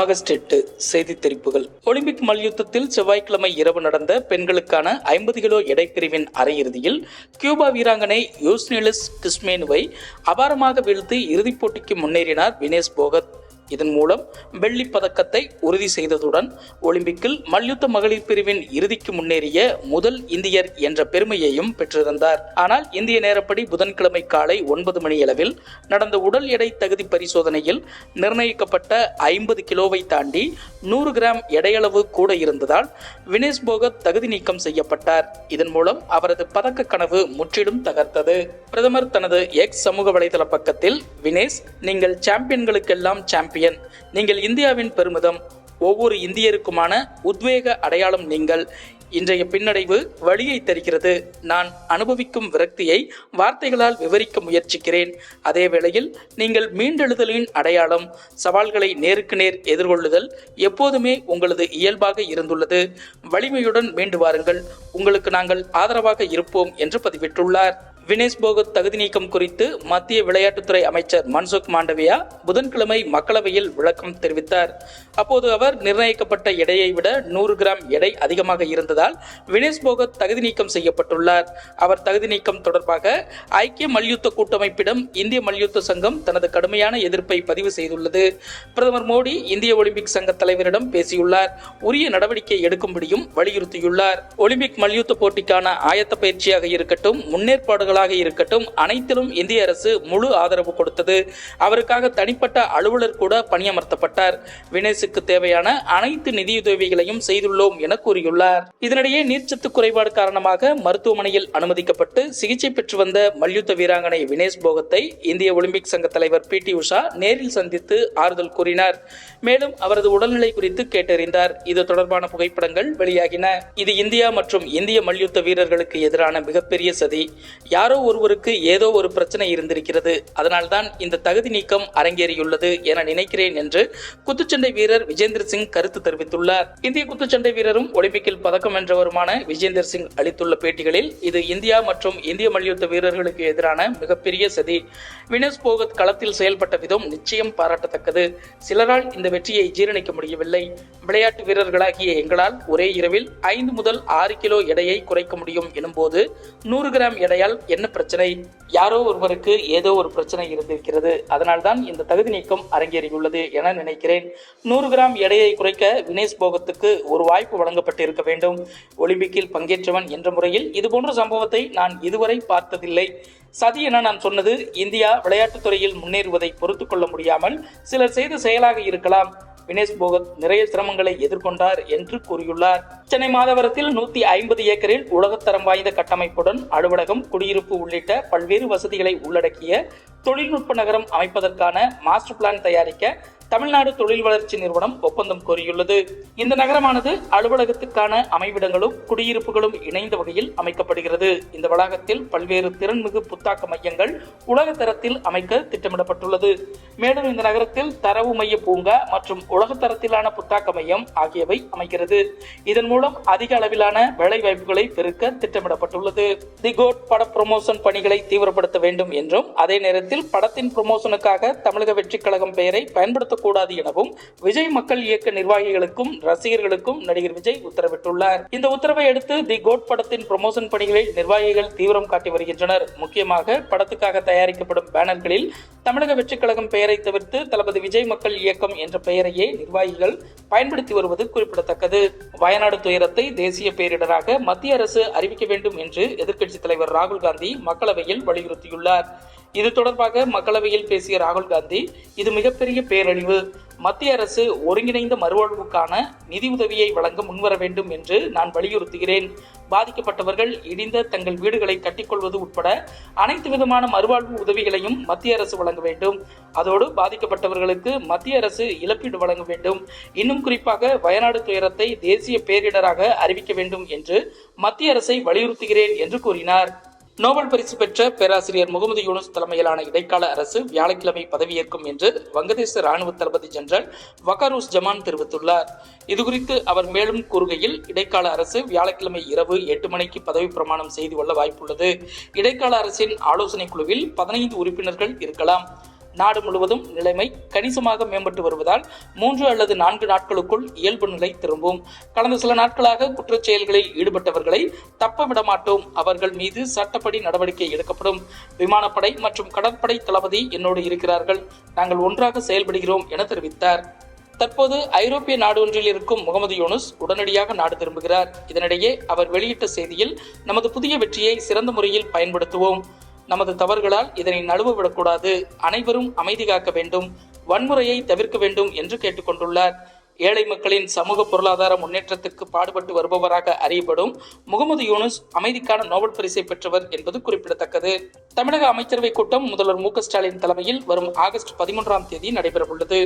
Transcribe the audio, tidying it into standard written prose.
August 8 செய்தி தெரிப்புகள். Olympic மல்யுத்தத்தில் செவ்வாய்க்கிழமை இரவு நடந்த பெண்களுக்கான 50 கிலோ எடைப்பிரிவின் அரையிறுதியில் கியூபா வீராங்கனை யூஸ்னெலிஸ் கிஸ்மேனுவை அபாரமாக வீழ்த்தி இறுதிப் போட்டிக்கு முன்னேறினார் வினேஷ் போகத். இதன் மூலம் வெள்ளிப் பதக்கத்தை உறுதி செய்ததுடன் ஒலிம்பிக்கில் மல்யுத்த மகளிர் பிரிவின் இறுதிக்கு முன்னேறிய முதல் இந்தியர் என்ற பெருமையையும் பெற்றிருந்தார். ஆனால் இந்திய நேரப்படி புதன்கிழமை காலை 9 மணியளவில் நடந்த உடல் எடை தகுதி பரிசோதனையில் நிர்ணயிக்கப்பட்ட 50 கிலோவை தாண்டி 100 கிராம் எடையளவு கூட இருந்ததால் வினேஷ் போகத் தகுதி நீக்கம் செய்யப்பட்டார். இதன் மூலம் அவரது பதக்க கனவு முற்றிலும் தகர்த்தது. பிரதமர் தனது எக்ஸ் சமூக வலைதள பக்கத்தில், வினேஷ், நீங்கள் சாம்பியன்களுக்கெல்லாம் சாம்பியன், நீங்கள் இந்தியாவின் பெருமிதம், ஒவ்வொரு இந்தியருக்குமான உத்வேக அடையாளம் நீங்கள். இன்றைய பின்னடைவு வலியை தருகிறது. நான் அனுபவிக்கும் விரக்தியை வார்த்தைகளால் விவரிக்க முயற்சிக்கிறேன். அதே வேளையில் நீங்கள் மீண்டெழுதலின் அடையாளம். சவால்களை நேருக்கு நேர் எதிர்கொள்ளுதல் எப்போதுமே உங்களது இயல்பாக இருந்துள்ளது. வலிமையுடன் மீண்டு வாருங்கள். உங்களுக்கு நாங்கள் ஆதரவாக இருப்போம் என்று பதிவிட்டுள்ளார். வினேஷ் போகத் தகுதி நீக்கம் குறித்து மத்திய விளையாட்டுத்துறை அமைச்சர் மன்சுக் மாண்டவியா புதன்கிழமை மக்களவையில் விளக்கம் தெரிவித்தார். அப்போது அவர், நிர்ணயிக்கப்பட்ட எடையை விட 100 கிராம் எடை அதிகமாக இருந்ததால் வினேஷ் போகத் தகுதி நீக்கம் செய்யப்பட்டுள்ளார். அவர் தகுதி நீக்கம் தொடர்பாக ஐக்கிய மல்யுத்த கூட்டமைப்பிடம் இந்திய மல்யுத்த சங்கம் தனது கடுமையான எதிர்ப்பை பதிவு செய்துள்ளது. பிரதமர் மோடி இந்திய ஒலிம்பிக் சங்க தலைவரிடம் பேசியுள்ளார். உரிய நடவடிக்கை எடுக்கும்படியும் வலியுறுத்தியுள்ளார். ஒலிம்பிக் மல்யுத்த போட்டிக்கான ஆயத்த பயிற்சியாக இருக்கட்டும், முன்னேற்பாடுகள் இருக்கட்டும், அனைத்திலும் இந்திய அரசு முழு ஆதரவு கொடுத்தது. அவருக்காக தனிப்பட்ட அலுவலர் கூட பணியமர்த்தப்பட்டார். வினேஷுக்கு தேவையான அனைத்து நிதியுதவிகளையும் செய்துள்ளோம் என கூறியுள்ளார். இதனிடையே நீர்ச்சத்து குறைபாடு காரணமாக மருத்துவமனையில் அனுமதிக்கப்பட்டு சிகிச்சை பெற்று வந்த மல்யுத்த வீராங்கனை வினேஷ் போகத்தை இந்திய ஒலிம்பிக் சங்க தலைவர் PT உஷா நேரில் சந்தித்து ஆறுதல் கூறினார். மேலும் அவரது உடல்நிலை குறித்து கேட்டறிந்தார். இது தொடர்பான புகைப்படங்கள் வெளியாகின. இது இந்தியா மற்றும் இந்திய மல்யுத்த வீரர்களுக்கு எதிரான மிகப்பெரிய சதி. யாரோ ஒருவருக்கு ஏதோ ஒரு பிரச்சனை இருந்திருக்கிறது. அதனால்தான் இந்த தகுதி நீக்கம் அரங்கேறியுள்ளது என நினைக்கிறேன் என்று குத்துச்சண்டை வீரர் விஜேந்தர் சிங் கருத்து தெரிவித்துள்ளார். இந்திய குத்துச்சண்டை வீரரும் ஒலிம்பிக்கில் பதக்கம் வென்றவருமான விஜேந்தர் சிங் அளித்துள்ள பேட்டிகளில், இது இந்தியா மற்றும் இந்திய மல்யுத்த வீரர்களுக்கு எதிரான மிகப்பெரிய சதி. வினேஷ் போகத் களத்தில் செயல்பட்ட விதம் நிச்சயம் பாராட்டத்தக்கது. சிலரால் இந்த வெற்றியை ஜீரணிக்க முடியவில்லை. விளையாட்டு வீரர்களாகிய எங்களால் ஒரே இரவில் 5 முதல் 6 கிலோ எடையை குறைக்க முடியும் எனும்போது 100 கிராம் எடையால் என்ன பிரச்சனை? யாரோ ஒருவருக்கு ஏதோ ஒரு பிரச்சனை இருந்திருக்கிறது. அதனால்தான் இந்த தகுதி நீக்கம் அரங்கேறியுள்ளது என நினைக்கிறேன். 100 கிராம் எடையை குறைக்க வினேஷ் போகத்துக்கு ஒரு வாய்ப்பு வழங்கப்பட்டிருக்க வேண்டும். ஒலிம்பிக்கில் பங்கேற்றவன் என்ற முறையில் இதுபோன்ற சம்பவத்தை நான் இதுவரை பார்த்ததில்லை. சதி என நான் சொன்னது இந்தியா விளையாட்டுத் துறையில் முன்னேறுவதை பொறுத்துக் கொள்ள முடியாமல் சிலர் செய்த செயலாக இருக்கலாம். வினேஷ் போகத் நிறைய சிரமங்களை எதிர்கொண்டார் என்று கூறியுள்ளார். சென்னை மாதவரத்தில் 150 ஏக்கரில் உலகத்தரம் வாய்ந்த கட்டமைப்புடன் அலுவலகம், குடியிருப்பு உள்ளிட்ட பல்வேறு வசதிகளை உள்ளடக்கிய தொழில்நுட்ப நகரம் அமைப்பதற்கான மாஸ்டர் பிளான் தயாரிக்க தமிழ்நாடு தொழில் வளர்ச்சி நிறுவனம் ஒப்பந்தம் கோரியுள்ளது. இந்த நகரமானது அலுவலகத்துக்கான அமைவிடங்களும் குடியிருப்புகளும் இணைந்த வகையில் அமைக்கப்படுகிறது. இந்த வளாகத்தில் பல்வேறு திறன்மிகு புத்தாக்க மையங்கள் உலக தரத்தில் அமைக்க திட்டமிடப்பட்டுள்ளது. மேலும் இந்த நகரத்தில் தரவு மைய பூங்கா மற்றும் உலகத்தரத்திலான புத்தாக்க மையம் ஆகியவை அமைக்கிறது. இதன் மூலம் அதிக அளவிலான வேலை வாய்ப்புகளை பெருக்க திட்டமிடப்பட்டுள்ளது. தி கோட் பட ப்ரமோஷன் பணிகளை தீவிரப்படுத்த வேண்டும் என்றும், அதே நேரத்தில் படத்தின் ப்ரமோஷனுக்காக தமிழக வெற்றி கழகம் பெயரை பயன்படுத்த கூடாது எனவும் விஜய் மக்கள் இயக்க நிர்வாகிகளுக்கும் ரசிகர்களுக்கும் நடிகர் விஜய் உத்தரவிட்டுள்ளார். இந்த உத்தரவை அடுத்து தி கோட் படத்தின் ப்ரமோஷன் பணிகளில் நிர்வாகிகள் தீவிரம் காட்டி வருகின்றனர். முக்கியமாக படத்துக்காக தயாரிக்கப்படும் பேனர்களில் தமிழக வெற்றி கழகம் பெயரை தவிர்த்து தளபதி விஜய் மக்கள் இயக்கம் என்ற பெயரையே நிர்வாகிகள் பயன்படுத்தி வருவது குறிப்பிடத்தக்கது. வயநாடு துயரத்தை தேசிய பேரிடராக மத்திய அரசு அறிவிக்க வேண்டும் என்று எதிர்க்கட்சித் தலைவர் ராகுல் காந்தி மக்களவையில் வலியுறுத்தியுள்ளார். இது தொடர்பாக மக்களவையில் பேசிய ராகுல் காந்தி, இது மிகப்பெரிய பேரழிவு. மத்திய அரசு ஒருங்கிணைந்த மறுவாழ்வுக்கான நிதி உதவியை வழங்க முன்வர வேண்டும் என்று நான் வலியுறுத்துகிறேன். பாதிக்கப்பட்டவர்கள் இடிந்த தங்கள் வீடுகளை கட்டிக்கொள்வது உட்பட அனைத்து விதமான மறுவாழ்வு உதவிகளையும் மத்திய அரசு வழங்க வேண்டும். அதோடு பாதிக்கப்பட்டவர்களுக்கு மத்திய அரசு இழப்பீடு வழங்க வேண்டும். இன்னும் குறிப்பாக வயநாடு துயரத்தை தேசிய பேரிடராக அறிவிக்க வேண்டும் என்று மத்திய அரசை வலியுறுத்துகிறேன் என்று கூறினார். நோபல் பரிசு பெற்ற பேராசிரியர் முகமது யூனுஸ் தலைமையிலான இடைக்கால அரசு வியாழக்கிழமை பதவியேற்கும் என்று வங்கதேச ராணுவ தளபதி ஜெனரல் வகாருஸ் ஜமான் தெரிவித்துள்ளார். இதுகுறித்து அவர் மேலும் கூறுகையில், இடைக்கால அரசு வியாழக்கிழமை இரவு 8 மணிக்கு பதவி பிரமாணம் செய்து கொள்ள வாய்ப்புள்ளது. இடைக்கால அரசின் ஆலோசனை குழுவில் 15 உறுப்பினர்கள் இருக்கலாம். நாடு முழுவதும் நிலைமை கணிசமாக மேம்பட்டு வருவதால் 3 அல்லது 4 நாட்களுக்குள் இயல்பு நிலை திரும்பும். கடந்த சில நாட்களாக குற்றச் செயல்களில் ஈடுபட்டவர்களை தப்ப விடமாட்டோம். அவர்கள் மீது சட்டப்படி நடவடிக்கை எடுக்கப்படும். விமானப்படை மற்றும் கடற்படை தளபதி என்னோடு இருக்கிறார்கள். நாங்கள் ஒன்றாக செயல்படுகிறோம் என தெரிவித்தார். தற்போது ஐரோப்பிய நாடு ஒன்றில் இருக்கும் முகமது யூனுஸ் உடனடியாக நாடு திரும்புகிறார். இதனிடையே அவர் வெளியிட்ட செய்தியில், நமது புதிய வெற்றியை சிறந்த முறையில் பயன்படுத்துவோம். நமது தவறுகளால் இதனை நழுவவிடக்கூடாது. அனைவரும் அமைதி காக்க வேண்டும், வன்முறையை தவிர்க்க வேண்டும் என்று கேட்டுக்கொண்டுள்ளார். ஏழை மக்களின் சமூக பொருளாதார முன்னேற்றத்திற்கு பாடுபட்டு வருபவராக அறியப்படும் முகமது யூனுஸ் அமைதிக்கான நோபல் பரிசை பெற்றவர் என்பது குறிப்பிடத்தக்கது. தமிழக அமைச்சரவை கூட்டம் முதல்வர் மு.க. ஸ்டாலின் தலைமையில் வரும் ஆகஸ்ட் 13ஆம் தேதி நடைபெறவுள்ளது.